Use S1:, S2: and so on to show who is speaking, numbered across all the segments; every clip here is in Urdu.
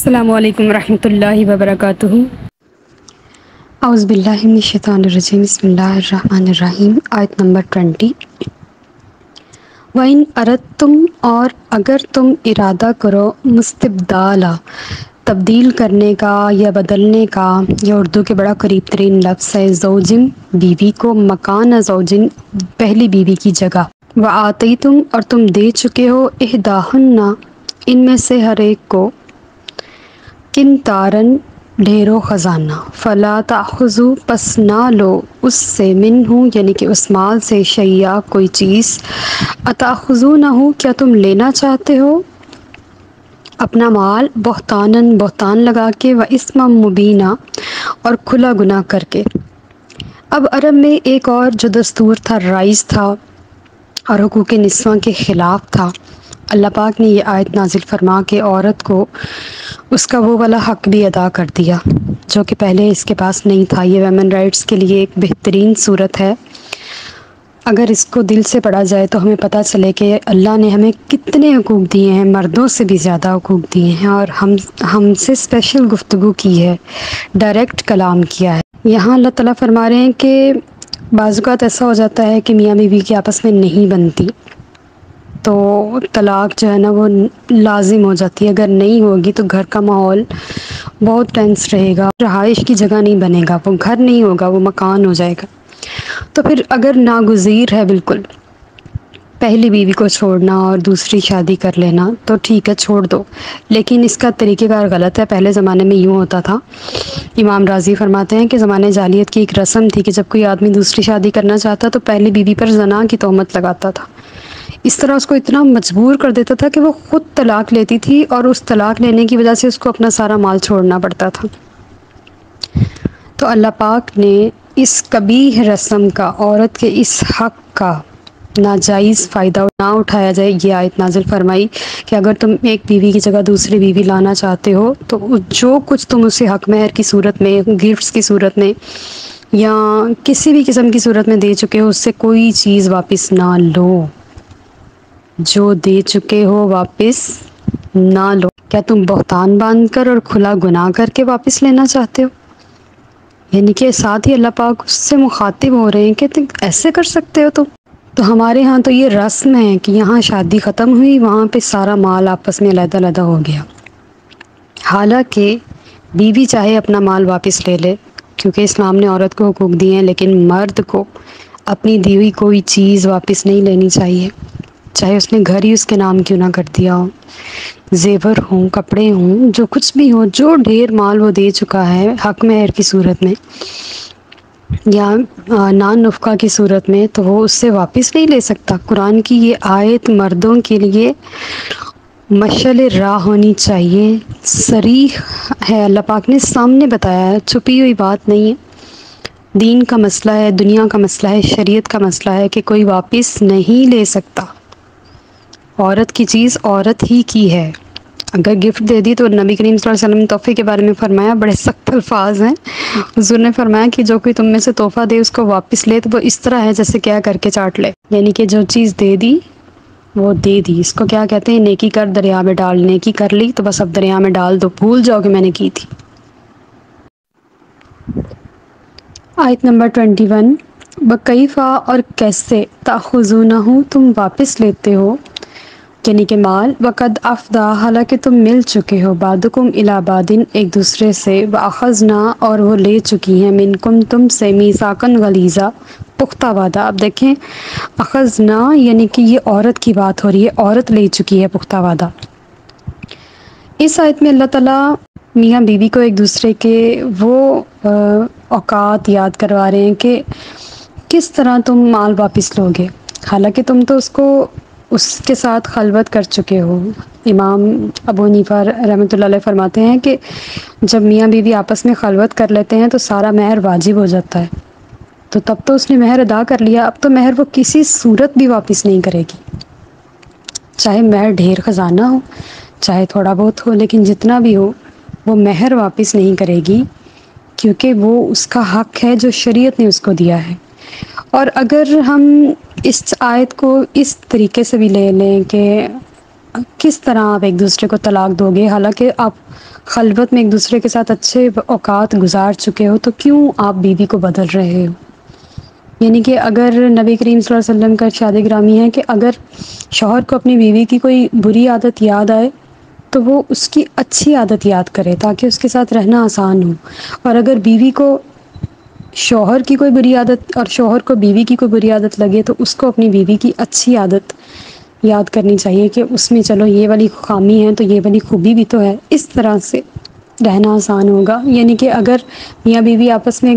S1: السلام علیکم ورحمۃ اللہ وبرکاتہ۔
S2: اعوذ باللہ من الشیطان الرجیم، بسم اللہ الرحمن الرحیم۔ آیت نمبر 20۔ وَإِنْ أَرَدْتُمْ، اور اگر تم ارادہ کرو مستبدالہ، تبدیل کرنے کا یا بدلنے کا، یہ اردو کے بڑا قریب ترین لفظ ہے، زوجن بیوی کو، مکان زوجن پہلی بیوی کی جگہ، وآتیتم اور تم دے چکے ہو، احداہن ان میں سے ہر ایک کو، قنطارن ڈھیرو خزانہ، فلا تأخذوا پس نہ لو اس سے، منہ یعنی کہ اس مال سے، شیئا کوئی چیز، اتأخذونہ کیا تم لینا چاہتے ہو اپنا مال، بہتانن بہتان لگا کے، و اسما مبینہ اور کھلا گناہ کر کے۔ اب عرب میں ایک اور جو دستور تھا، رائج تھا اور حقوق نسواں کے خلاف تھا، اللہ پاک نے یہ آیت نازل فرما کے عورت کو اس کا وہ والا حق بھی ادا کر دیا جو کہ پہلے اس کے پاس نہیں تھا۔ یہ ویمن رائٹس کے لیے ایک بہترین صورت ہے۔ اگر اس کو دل سے پڑھا جائے تو ہمیں پتہ چلے کہ اللہ نے ہمیں کتنے حقوق دیے ہیں، مردوں سے بھی زیادہ حقوق دیے ہیں، اور ہم سے اسپیشل گفتگو کی ہے، ڈائریکٹ کلام کیا ہے۔ یہاں اللہ تعالیٰ فرما رہے ہیں کہ بعض اوقات ایسا ہو جاتا ہے کہ میاں بیوی کی آپس میں نہیں بنتی، تو طلاق جو ہے نا وہ لازم ہو جاتی ہے۔ اگر نہیں ہوگی تو گھر کا ماحول بہت ٹینس رہے گا، رہائش کی جگہ نہیں بنے گا، وہ گھر نہیں ہوگا، وہ مکان ہو جائے گا۔ تو پھر اگر ناگزیر ہے بالکل پہلی بیوی کو چھوڑنا اور دوسری شادی کر لینا تو ٹھیک ہے، چھوڑ دو، لیکن اس کا طریقہ کار غلط ہے۔ پہلے زمانے میں یوں ہوتا تھا، امام راضی فرماتے ہیں کہ زمانے جاہلیت کی ایک رسم تھی کہ جب کوئی آدمی دوسری شادی کرنا چاہتا تو پہلی بیوی پر زنا کی تہمت لگاتا تھا، اس طرح اس کو اتنا مجبور کر دیتا تھا کہ وہ خود طلاق لیتی تھی، اور اس طلاق لینے کی وجہ سے اس کو اپنا سارا مال چھوڑنا پڑتا تھا۔ تو اللہ پاک نے اس قبیح رسم کا، عورت کے اس حق کا ناجائز فائدہ نہ اٹھایا جائے، یہ آیت نازل فرمائی کہ اگر تم ایک بیوی کی جگہ دوسری بیوی لانا چاہتے ہو تو جو کچھ تم اسے حق مہر کی صورت میں، گفٹس کی صورت میں یا کسی بھی قسم کی صورت میں دے چکے ہو، اس سے کوئی چیز واپس نہ لو، جو دے چکے ہو واپس نہ لو۔ کیا تم بہتان باندھ کر اور کھلا گناہ کر کے واپس لینا چاہتے ہو؟ یعنی کہ ساتھ ہی اللہ پاک اس سے مخاطب ہو رہے ہیں کہ تم ایسے کر سکتے ہو؟ تو ہمارے ہاں تو یہ رسم ہے کہ یہاں شادی ختم ہوئی، وہاں پہ سارا مال آپس میں علیحدہ علیحدہ ہو گیا، حالانکہ بیوی چاہے اپنا مال واپس لے لے کیونکہ اسلام نے عورت کو حقوق دیے ہیں، لیکن مرد کو اپنی دی ہوئی کوئی چیز واپس نہیں لینی چاہیے، چاہے اس نے گھر ہی اس کے نام کیوں نہ کر دیا ہو، زیور ہوں، کپڑے ہوں، جو کچھ بھی ہو، جو ڈھیر مال وہ دے چکا ہے حق مہر کی صورت میں یا نان نفقہ کی صورت میں، تو وہ اس سے واپس نہیں لے سکتا۔ قرآن کی یہ آیت مردوں کے لیے مشعل راہ ہونی چاہیے، صریح ہے، اللہ پاک نے سامنے بتایا ہے، چھپی ہوئی بات نہیں ہے۔ دین کا مسئلہ ہے، دنیا کا مسئلہ ہے، شریعت کا مسئلہ ہے کہ کوئی واپس نہیں لے سکتا۔ عورت کی چیز عورت ہی کی ہے۔ اگر گفٹ دے دی تو نبی کریم صلی اللہ علیہ وسلم نے تحفے کے بارے میں فرمایا، بڑے سخت الفاظ ہیں، حضور نے فرمایا کہ جو کوئی تم میں سے تحفہ دے اس کو واپس لے تو وہ اس طرح ہے جیسے کیا کر کے چاٹ لے، یعنی کہ جو چیز دے دی وہ دے دی، اس کو کیا کہتے ہیں، نیکی کر دریا میں ڈال، نیکی کر لی تو بس اب دریا میں ڈال دو، بھول جاؤ کہ میں نے کی تھی۔ آیت نمبر 21۔ بکیفا اور کیسے، تاخذونہ تم واپس لیتے ہو، یعنی کہ مال، وقد افدا حالانکہ تم مل چکے ہو، بعضکم الی بعض ایک دوسرے سے، واخذنا اور وہ لے چکی ہیں، منکم تم سے، میثاقا غلیظا پختہ وعدہ۔ اب دیکھیں اخذنا یعنی کہ یہ عورت کی بات ہو رہی ہے، عورت لے چکی ہے پختہ وعدہ۔ اس آیت میں اللہ تعالیٰ میاں بیوی کو ایک دوسرے کے وہ اوقات یاد کروا رہے ہیں کہ کس طرح تم مال واپس لوگے، حالانکہ تم تو اس کے ساتھ خلوت کر چکے ہو۔ امام ابو حنیفہ رحمۃ اللہ علیہ فرماتے ہیں کہ جب میاں بیوی آپس میں خلوت کر لیتے ہیں تو سارا مہر واجب ہو جاتا ہے، تو تب تو اس نے مہر ادا کر لیا، اب تو مہر وہ کسی صورت بھی واپس نہیں کرے گی، چاہے مہر ڈھیر خزانہ ہو، چاہے تھوڑا بہت ہو، لیکن جتنا بھی ہو وہ مہر واپس نہیں کرے گی، کیونکہ وہ اس کا حق ہے جو شریعت نے اس کو دیا ہے۔ اور اگر ہم اس آیت کو اس طریقے سے بھی لے لیں کہ کس طرح آپ ایک دوسرے کو طلاق دو گے؟ حالانکہ آپ خلوت میں ایک دوسرے کے ساتھ اچھے اوقات گزار چکے ہو، تو کیوں آپ بیوی کو بدل رہے ہو؟ یعنی کہ اگر نبی کریم صلی اللہ علیہ وسلم کا ارشاد گرامی ہے کہ اگر شوہر کو اپنی بیوی کی کوئی بری عادت یاد آئے تو وہ اس کی اچھی عادت یاد کرے تاکہ اس کے ساتھ رہنا آسان ہو، اور اگر بیوی کو شوہر کی کوئی بری عادت اور شوہر کو بیوی کی کوئی بری عادت لگے تو اس کو اپنی بیوی کی اچھی عادت یاد کرنی چاہیے کہ اس میں چلو یہ والی خامی ہے تو یہ والی خوبی بھی تو ہے، اس طرح سے رہنا آسان ہوگا۔ یعنی کہ اگر میاں بیوی آپس میں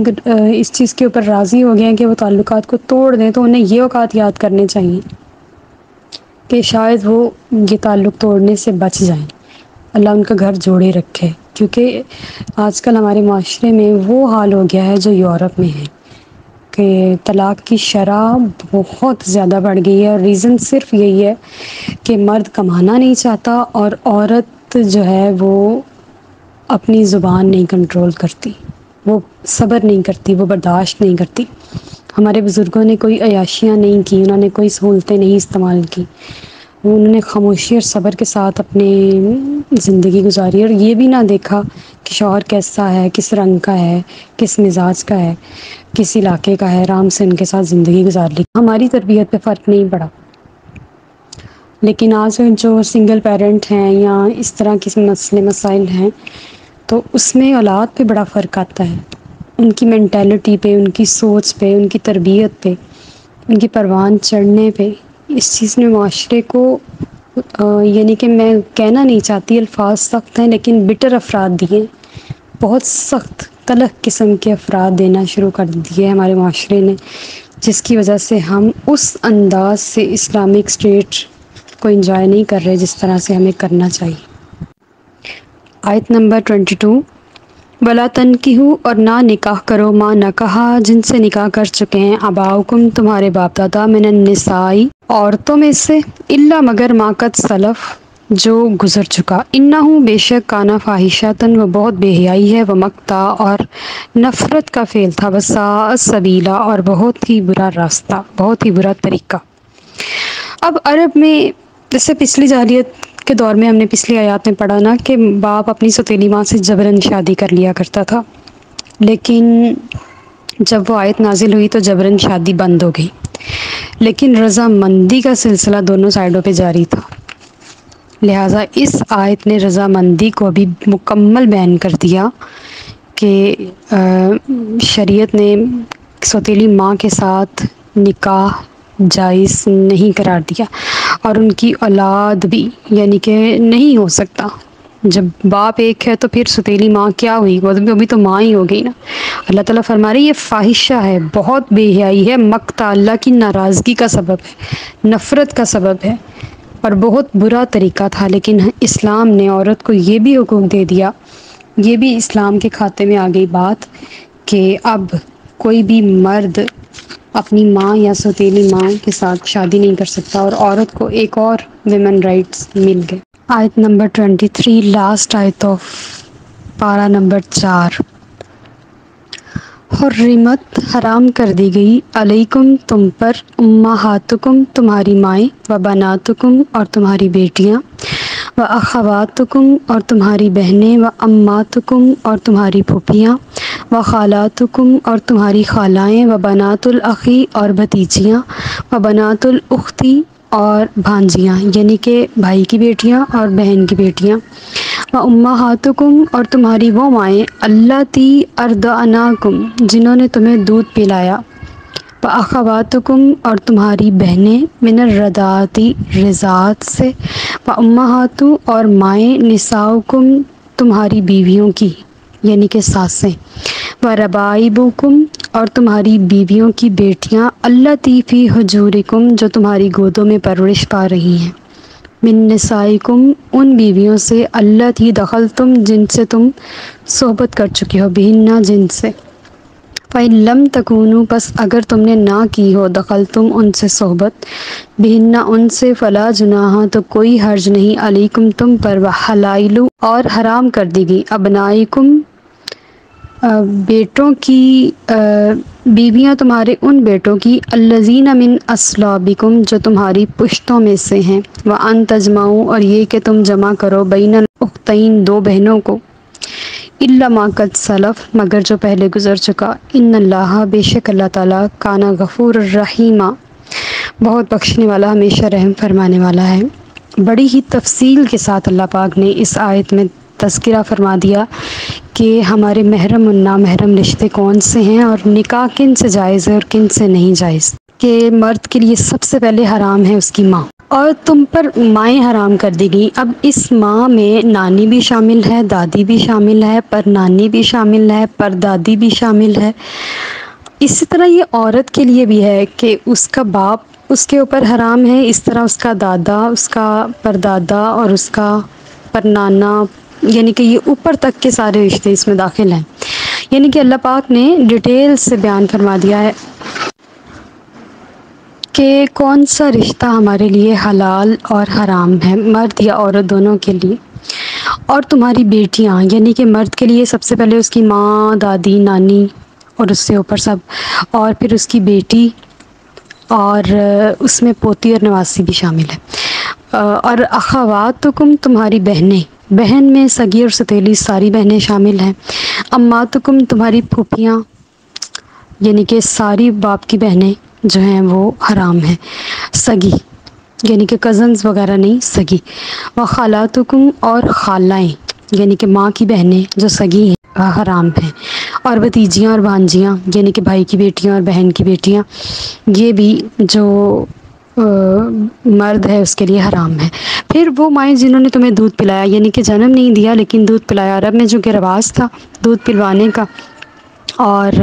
S2: اس چیز کے اوپر راضی ہو گئے ہیں کہ وہ تعلقات کو توڑ دیں تو انہیں یہ اوقات یاد کرنے چاہیے کہ شاید وہ یہ تعلق توڑنے سے بچ جائیں، اللہ ان کا گھر جوڑے رکھے۔ کیونکہ آج کل ہمارے معاشرے میں وہ حال ہو گیا ہے جو یورپ میں ہے کہ طلاق کی شرح بہت زیادہ بڑھ گئی ہے، اور ریزن صرف یہی ہے کہ مرد کمانا نہیں چاہتا اور عورت جو ہے وہ اپنی زبان نہیں کنٹرول کرتی، وہ صبر نہیں کرتی، وہ برداشت نہیں کرتی۔ ہمارے بزرگوں نے کوئی عیاشیاں نہیں کی، انہوں نے کوئی سہولتیں نہیں استعمال کی، انہوں نے خاموشی اور صبر کے ساتھ اپنی زندگی گزاری، اور یہ بھی نہ دیکھا کہ شوہر کیسا ہے، کس رنگ کا ہے، کس مزاج کا ہے، کس علاقے کا ہے، آرام سے ان کے ساتھ زندگی گزار لی۔ ہماری تربیت پہ فرق نہیں پڑا، لیکن آج جو سنگل پیرنٹ ہیں یا اس طرح کے مسئلے مسائل ہیں تو اس میں اولاد پہ بڑا فرق آتا ہے، ان کی مینٹیلٹی پہ، ان کی سوچ پہ، ان کی تربیت پہ، ان کی پروان چڑھنے پہ۔ اس چیز نے معاشرے کو یعنی کہ میں کہنا نہیں چاہتی، الفاظ سخت ہیں لیکن بٹر افراد دیے، بہت سخت تلخ قسم کے افراد دینا شروع کر دیے ہمارے معاشرے نے، جس کی وجہ سے ہم اس انداز سے اسلامک اسٹیٹ کو انجوائے نہیں کر رہے جس طرح سے ہمیں کرنا چاہیے۔ آیت نمبر 22، وَلَا تَنْكِحُوا اور نہ نکاح کرو ما نکاح جن سے نکاح کر چکے ہیں آباؤکم تمہارے باپ دادا، من النساء عورتوں میں سے، الا مگر ما قد سلف جو گزر چکا، انہو بے شک کانا فاحشۃً وہ بہت بے حیائی ہے، و مقتا اور نفرت کا فعل تھا، وساء سبیلا اور بہت ہی برا راستہ، بہت ہی برا طریقہ۔ اب عرب میں جیسے پچھلی جاہلیت کے دور میں ہم نے پچھلی آیات میں پڑھا نا کہ باپ اپنی سوتیلی ماں سے جبراً شادی کر لیا کرتا تھا، لیکن جب وہ آیت نازل ہوئی تو جبراً شادی بند ہو گئی، لیکن رضامندی کا سلسلہ دونوں سائڈوں پہ جاری تھا، لہٰذا اس آیت نے رضامندی کو بھی مکمل بیان کر دیا کہ شریعت نے سوتیلی ماں کے ساتھ نکاح جائز نہیں قرار دیا، اور ان کی اولاد بھی یعنی کہ نہیں ہو سکتا۔ جب باپ ایک ہے تو پھر سوتیلی ماں کیا ہوئی؟ وہ بھی تو ماں ہی ہو گئی نا۔ اللہ تعالیٰ فرما رہے یہ فاحشہ ہے، بہت بے حیائی ہے، مقتا اللہ کی ناراضگی کا سبب ہے، نفرت کا سبب ہے، اور بہت برا طریقہ تھا۔ لیکن اسلام نے عورت کو یہ بھی حقوق دے دیا، یہ بھی اسلام کے کھاتے میں آ گئی بات کہ اب کوئی بھی مرد اپنی ماں یا سوتیلی ماں کے ساتھ شادی نہیں کر سکتا، اور عورت کو ایک اور ویمن رائٹس مل گئے۔ آیت نمبر 23، لاسٹ آیت آف پارہ نمبر 4، حرمت حرام کر دی گئی، علیکم تم پر، امہاتکم تمہاری مائیں، و بناتکم اور تمہاری بیٹیاں، و اخواتکم اور تمہاری بہنیں، و اماتکم اور تمہاری پھوپھیاں، و خالاتکم اور تمہاری خالائیں، و بنات الاخی اور بھتیجیاں، و بنات الاختی اور بھانجیاں یعنی کہ بھائی کی بیٹیاں اور بہن کی بیٹیاں، و امہاتکم اور تمہاری وہ مائیں، اللاتی ارضعناکم جنہوں نے تمہیں دودھ پلایا، و اخواتکم اور تمہاری بہنیں، من الرضاعتی رضاعت سے، و امہات اور مائیں، نساؤکم تمہاری بیویوں کی یعنی کہ ساسیں، و ربائبکم اور تمہاری بیویوں کی بیٹیاں، اللاتی فی حجورکم جو تمہاری گودوں میں پرورش پا رہی ہیں، من نسائکم ان بیویوں سے، اللاتی دخلتم جن سے تم صحبت کر چکے ہو، بہنہ جن سے، فَإِن لَمْ تَكُونُوا پس اگر تم نے نہ کی ہو، دخلتم ان سے صحبت، بہنہ ان سے، فلا جناح تو کوئی حرج نہیں، علیکم تم پر، وحلائل اور حرام کر دی گئی، ابنائکم بیٹوں کی بیویاں تمہارے ان بیٹوں کی الذین من اصلابکم جو تمہاری پشتوں میں سے ہیں، وان تجمعوا اور یہ کہ تم جمع کرو بین الاختین دو بہنوں کو، الا ما قد سلف مگر جو پہلے گزر چکا، ان اللہ بے شک اللہ تعالیٰ کان غفور الرحیمہ بہت بخشنے والا ہمیشہ رحم فرمانے والا ہے۔ بڑی ہی تفصیل کے ساتھ اللہ پاک نے اس آیت میں تذکرہ فرما دیا کہ ہمارے محرم اور نامحرم رشتے کون سے ہیں اور نکاح کن سے جائز ہے اور کن سے نہیں جائز، کہ مرد کے لیے سب سے پہلے حرام ہے اس کی ماں، اور تم پر مائیں حرام کر دی گئیں۔ اب اس ماں میں نانی بھی شامل ہے، دادی بھی شامل ہے، پر نانی بھی شامل ہے، پر دادی بھی شامل ہے۔ اسی طرح یہ عورت کے لیے بھی ہے کہ اس کا باپ اس کے اوپر حرام ہے، اس طرح اس کا دادا، اس کا پردادا اور اس کا پرنانا، یعنی کہ یہ اوپر تک کے سارے رشتے اس میں داخل ہیں۔ یعنی کہ اللہ پاک نے ڈیٹیل سے بیان فرما دیا ہے کہ کون سا رشتہ ہمارے لیے حلال اور حرام ہے، مرد یا عورت دونوں کے لیے۔ اور تمہاری بیٹیاں، یعنی کہ مرد کے لیے سب سے پہلے اس کی ماں، دادی، نانی اور اس سے اوپر سب، اور پھر اس کی بیٹی، اور اس میں پوتی اور نواسی بھی شامل ہے۔ اور اخواتکم تمہاری بہنیں، بہن میں سگی اور ستیلی ساری بہنیں شامل ہیں۔ اماتکم تمہاری پھوپھیاں، یعنی کہ ساری باپ کی بہنیں جو ہیں وہ حرام ہیں، سگی یعنی کہ کزنز وغیرہ نہیں، سگی۔ وخالاتکم اور خالائیں یعنی کہ ماں کی بہنیں جو سگی ہیں حرام ہیں، اور بھتیجیاں اور بھانجیاں یعنی کہ بھائی کی بیٹیاں اور بہن کی بیٹیاں، یہ بھی جو مرد ہے اس کے لیے حرام ہے۔ پھر وہ مائیں جنہوں نے تمہیں دودھ پلایا، یعنی کہ جنم نہیں دیا لیکن دودھ پلایا، عرب میں جو کہ رواج تھا دودھ پلوانے کا، اور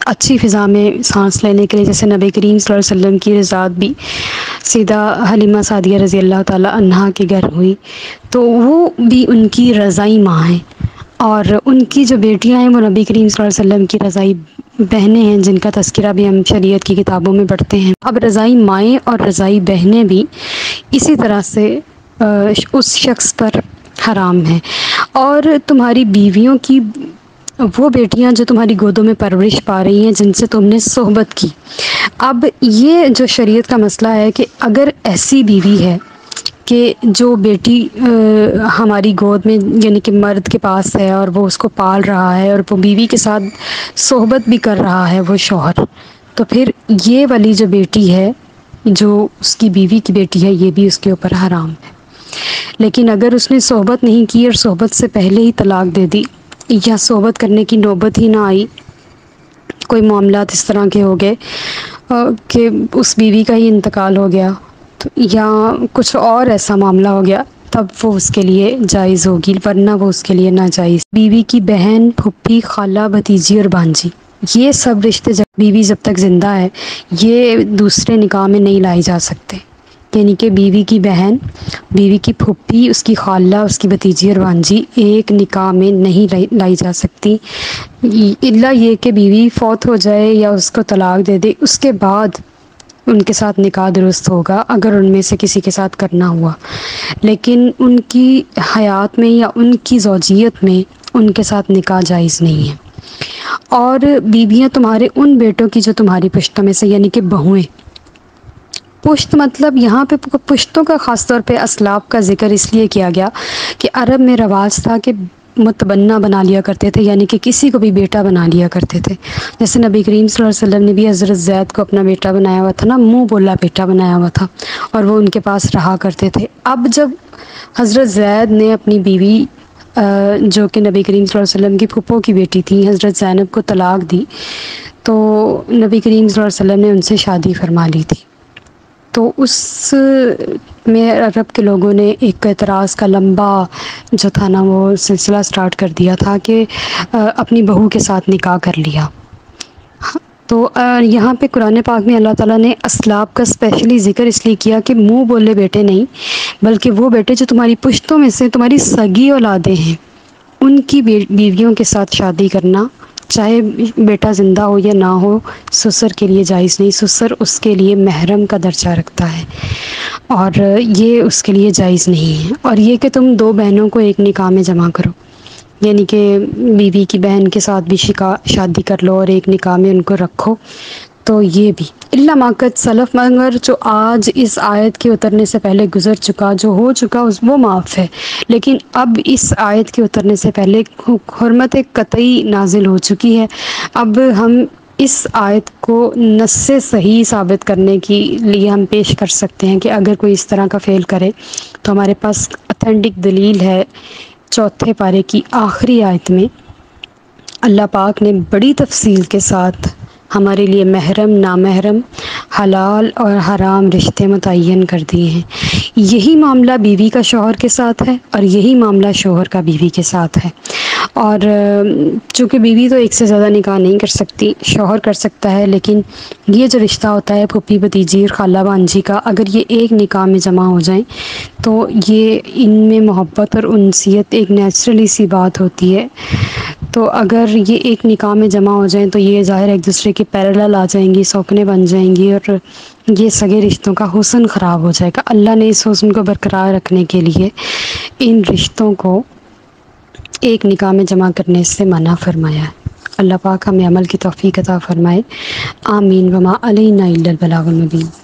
S2: اچھی فضا میں سانس لینے کے لیے، جیسے نبی کریم صلی اللہ علیہ وسلم کی رضاعت بھی سیدہ حلیمہ سعدیہ رضی اللہ تعالی عنہا کے گھر ہوئی، تو وہ بھی ان کی رضائی ماں ہیں، اور ان کی جو بیٹیاں ہیں وہ نبی کریم صلی اللہ علیہ وسلم کی رضائی بہنیں ہیں، جن کا تذکرہ بھی ہم شریعت کی کتابوں میں پڑھتے ہیں۔ اب رضائی مائیں اور رضائی بہنیں بھی اسی طرح سے اس شخص پر حرام ہیں۔ اور تمہاری بیویوں کی وہ بیٹیاں جو تمہاری گودوں میں پرورش پا رہی ہیں، جن سے تم نے صحبت کی۔ اب یہ جو شریعت کا مسئلہ ہے کہ اگر ایسی بیوی ہے کہ جو بیٹی ہماری گود میں یعنی کہ مرد کے پاس ہے اور وہ اس کو پال رہا ہے اور وہ بیوی کے ساتھ صحبت بھی کر رہا ہے وہ شوہر، تو پھر یہ والی جو بیٹی ہے جو اس کی بیوی کی بیٹی ہے یہ بھی اس کے اوپر حرام ہے۔ لیکن اگر اس نے صحبت نہیں کی اور صحبت سے پہلے ہی طلاق دے دی، یا صحبت کرنے کی نوبت ہی نہ آئی، کوئی معاملات اس طرح کے ہو گئے کہ اس بیوی کا ہی انتقال ہو گیا یا کچھ اور ایسا معاملہ ہو گیا، تب وہ اس کے لیے جائز ہوگی، ورنہ وہ اس کے لیے ناجائز۔ بیوی کی بہن، پھپھی، خالہ، بھتیجی اور بھانجی، یہ سب رشتے جب بیوی جب تک زندہ ہے یہ دوسرے نکاح میں نہیں لائے جا سکتے، یعنی کہ بیوی کی بہن، بیوی کی پھپھی، اس کی خالہ، اس کی بھتیجی اور بھانجی ایک نکاح میں نہیں لائی جا سکتی، الا یہ کہ بیوی فوت ہو جائے یا اس کو طلاق دے دے، اس کے بعد ان کے ساتھ نکاح درست ہوگا اگر ان میں سے کسی کے ساتھ کرنا ہوا، لیکن ان کی حیات میں یا ان کی زوجیت میں ان کے ساتھ نکاح جائز نہیں ہے۔ اور بیویاں تمہارے ان بیٹوں کی جو تمہاری پشتوں میں سے، یعنی کہ بہویں، پشت مطلب یہاں پہ پشتوں کا خاص طور پہ اسلاف کا ذکر اس لیے کیا گیا کہ عرب میں رواج تھا کہ متبنہ بنا لیا کرتے تھے، یعنی کہ کسی کو بھی بیٹا بنا لیا کرتے تھے، جیسے نبی کریم صلی اللہ علیہ وسلم نے بھی حضرت زید کو اپنا بیٹا بنایا ہوا تھا نا، منہ بولا بیٹا بنایا ہوا تھا، اور وہ ان کے پاس رہا کرتے تھے۔ اب جب حضرت زید نے اپنی بیوی جو کہ نبی کریم صلی اللہ علیہ وسلم کی پھپھو کی بیٹی تھی حضرت زینب کو طلاق دی، تو نبی کریم صلی اللہ علیہ وسلم نے ان سے شادی فرما لی تھی، تو اس میں عرب کے لوگوں نے ایک اعتراض کا لمبا جو تھا نا وہ سلسلہ سٹارٹ کر دیا تھا کہ اپنی بہو کے ساتھ نکاح کر لیا۔ تو یہاں پہ قرآن پاک میں اللہ تعالیٰ نے اسلاف کا اسپیشلی ذکر اس لیے کیا کہ منہ بولے بیٹے نہیں، بلکہ وہ بیٹے جو تمہاری پشتوں میں سے تمہاری سگی اولادیں ہیں، ان کی بیویوں کے ساتھ شادی کرنا، چاہے بیٹا زندہ ہو یا نہ ہو، سسر کے لیے جائز نہیں، سسر اس کے لیے محرم کا درجہ رکھتا ہے اور یہ اس کے لیے جائز نہیں ہے۔ اور یہ کہ تم دو بہنوں کو ایک نکاح میں جمع کرو، یعنی کہ بیوی کی بہن کے ساتھ بھی شادی کر لو اور ایک نکاح میں ان کو رکھو، تو یہ بھی الا ما قد سلف، مگر جو آج اس آیت کے اترنے سے پہلے گزر چکا، جو ہو چکا وہ معاف ہے، لیکن اب اس آیت کے اترنے سے پہلے حرمت قطعی نازل ہو چکی ہے۔ اب ہم اس آیت کو نص صحیح ثابت کرنے کے لیے ہم پیش کر سکتے ہیں کہ اگر کوئی اس طرح کا فعل کرے تو ہمارے پاس اتھینٹک دلیل ہے۔ چوتھے پارے کی آخری آیت میں اللہ پاک نے بڑی تفصیل کے ساتھ ہمارے لیے محرم، نامحرم، حلال اور حرام رشتے متعین کر دیے ہیں۔ یہی معاملہ بیوی کا شوہر کے ساتھ ہے اور یہی معاملہ شوہر کا بیوی کے ساتھ ہے۔ اور چونکہ بیوی تو ایک سے زیادہ نکاح نہیں کر سکتی، شوہر کر سکتا ہے، لیکن یہ جو رشتہ ہوتا ہے پھوپھی بھتیجی اور خالہ بانجی کا، اگر یہ ایک نکاح میں جمع ہو جائیں تو یہ ان میں محبت اور انسیت ایک نیچرلی سی بات ہوتی ہے۔ تو اگر یہ ایک نکاح میں جمع ہو جائیں تو یہ ظاہر ایک دوسرے کے پیرالل آ جائیں گی، سوکنے بن جائیں گی، اور یہ سگے رشتوں کا حسن خراب ہو جائے گا۔ اللہ نے اس حسن کو برقرار رکھنے کے لیے ان رشتوں کو ایک نکاح میں جمع کرنے سے منع فرمایا ہے۔ اللہ پاک ہمیں عمل کی توفیق عطا فرمائے، آمین۔ وما علینا الا البلاغ المبین۔